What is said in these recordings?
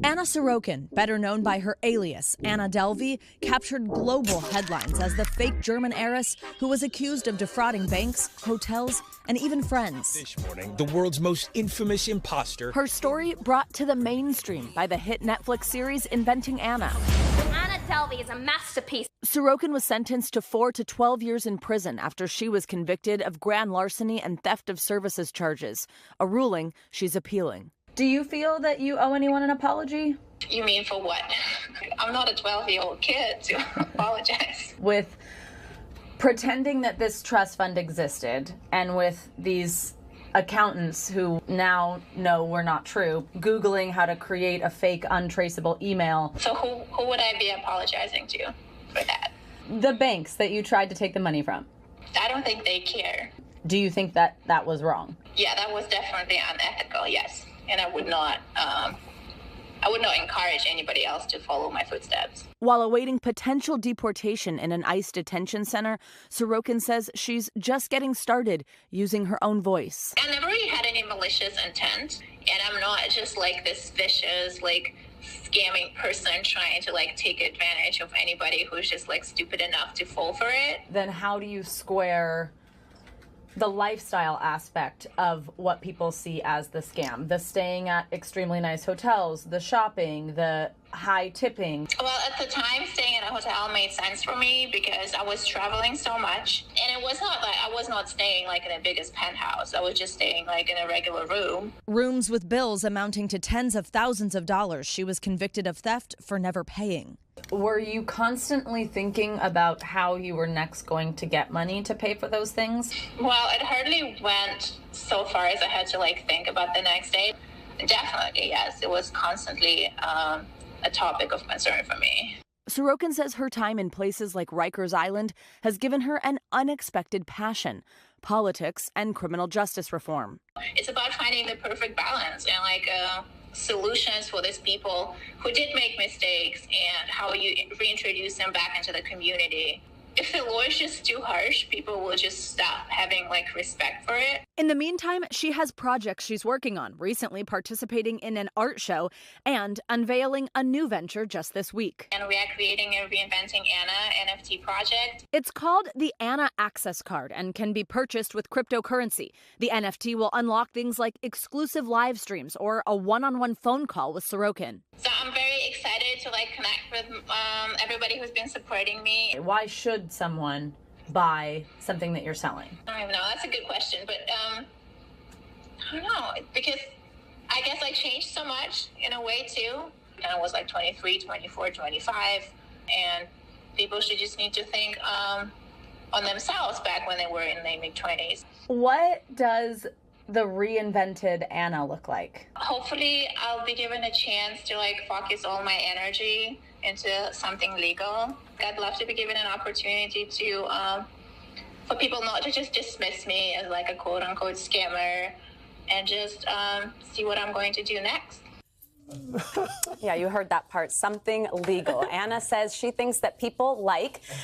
Anna Sorokin, better known by her alias, Anna Delvey, captured global headlines as the fake German heiress who was accused of defrauding banks, hotels, and even friends. This morning, the world's most infamous imposter. Her story brought to the mainstream by the hit Netflix series Reinventing Anna. Anna Delvey is a masterpiece. Sorokin was sentenced to 4 to 12 years in prison after she was convicted of grand larceny and theft of services charges, a ruling she's appealing. Do you feel that you owe anyone an apology? You mean for what? I'm not a 12-year-old kid to apologize. With pretending that this trust fund existed and with these accountants who now know were not true, Googling how to create a fake untraceable email. So who would I be apologizing to for that? The banks that you tried to take the money from. I don't think they care. Do you think that that was wrong? Yeah, that was definitely unethical, yes. And I would not encourage anybody else to follow my footsteps. While awaiting potential deportation in an ICE detention center, Sorokin says she's just getting started using her own voice. I never really had any malicious intent, and I'm not just like this vicious, scamming person trying to take advantage of anybody who's just stupid enough to fall for it. Then how do you square the lifestyle aspect of what people see as the scam? The staying at extremely nice hotels, the shopping, the high tipping. Well, at the time, staying in a hotel made sense for me because I was traveling so much. And it was not I was not staying in the biggest penthouse. I was just staying in a regular room. Rooms with bills amounting to tens of thousands of dollars. She was convicted of theft for never paying. Were you constantly thinking about how you were next going to get money to pay for those things? Well, it hardly went so far as I had to think about the next day. Definitely, yes. It was constantly a topic of concern for me. Sorokin says her time in places like Rikers Island has given her an unexpected passion: politics and criminal justice reform. It's about finding the perfect balance and solutions for these people who did make mistakes and how you reintroduce them back into the community. If the law is just too harsh, people will just stop having respect for it. In the meantime, she has projects she's working on, recently participating in an art show and unveiling a new venture just this week. And we are creating a Reinventing Anna NFT project. It's called the Anna Access Card and can be purchased with cryptocurrency. The NFT will unlock things like exclusive live streams or a one-on-one phone call with Sorokin. So I'm very excited to connect with everybody who's been supporting me. Why should someone buy something that you're selling? I don't know. That's a good question, but I don't know, because I guess I changed so much in a way too. And I was 23, 24, 25, and people should just need to think on themselves back when they were in their mid-20s. What does the reinvented Anna look like? Hopefully, I'll be given a chance to focus all my energy into something legal. I'd love to be given an opportunity to for people not to just dismiss me as a quote-unquote scammer, and just see what I'm going to do next. Yeah, you heard that part. Something legal. Anna says she thinks that people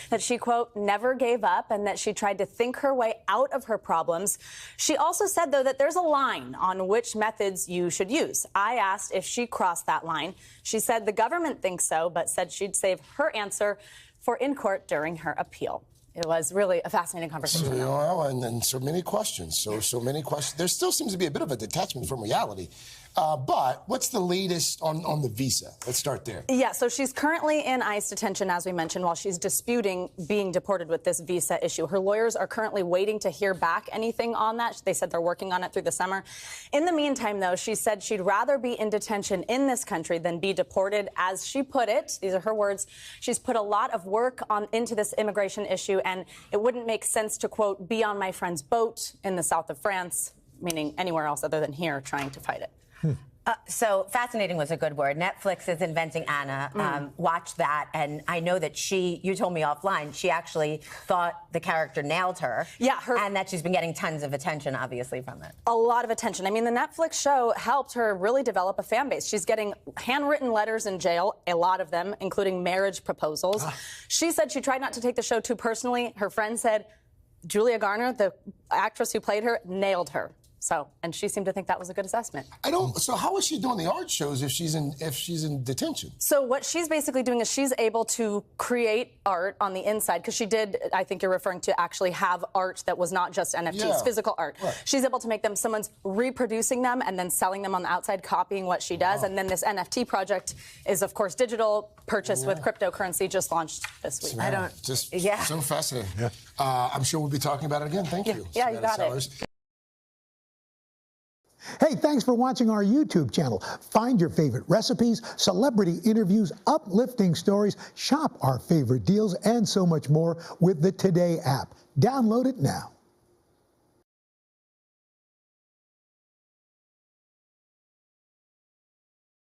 that she, quote, never gave up and that she tried to think her way out of her problems. She also said, though, that there's a line on which methods you should use. I asked if she crossed that line. She said the government thinks so, but said she'd save her answer for in court during her appeal. It was really a fascinating conversation. And so many questions. So many questions. There still seems to be a bit of a detachment from reality. But what's the latest on the visa? Let's start there. Yeah, so she's currently in ICE detention, as we mentioned, while she's disputing being deported with this visa issue. Her lawyers are currently waiting to hear back anything on that. They said they're working on it through the summer. In the meantime, though, she said she'd rather be in detention in this country than be deported. As she put it, these are her words, she's put a lot of work into this immigration issue, and it wouldn't make sense to, quote, be on my friend's boat in the south of France, meaning anywhere else other than here, trying to fight it. So fascinating was a good word. Netflix is Inventing Anna. Watch that. And I know that you told me offline, she actually thought the character nailed her. Yeah. And that she's been getting tons of attention, obviously, from it. A lot of attention. I mean, the Netflix show helped her really develop a fan base. She's getting handwritten letters in jail, a lot of them, including marriage proposals. She said she tried not to take the show too personally. Her friend said Julia Garner, the actress who played her, nailed her. So, and she seemed to think that was a good assessment. So how is she doing the art shows if she's in detention? So what she's basically doing is she's able to create art on the inside, because she did, I think you're referring to, actually have art that was not just NFTs, physical art. Right. She's able to make them, someone's reproducing them and then selling them on the outside, copying what she does. And then this NFT project is, of course, digital, purchased with cryptocurrency, just launched this week. So fascinating. I'm sure we'll be talking about it again. Thank you. Yeah, you got it. Hey, thanks for watching our YouTube channel. Find your favorite recipes, celebrity interviews, uplifting stories, shop our favorite deals, and so much more with the Today app. Download it now.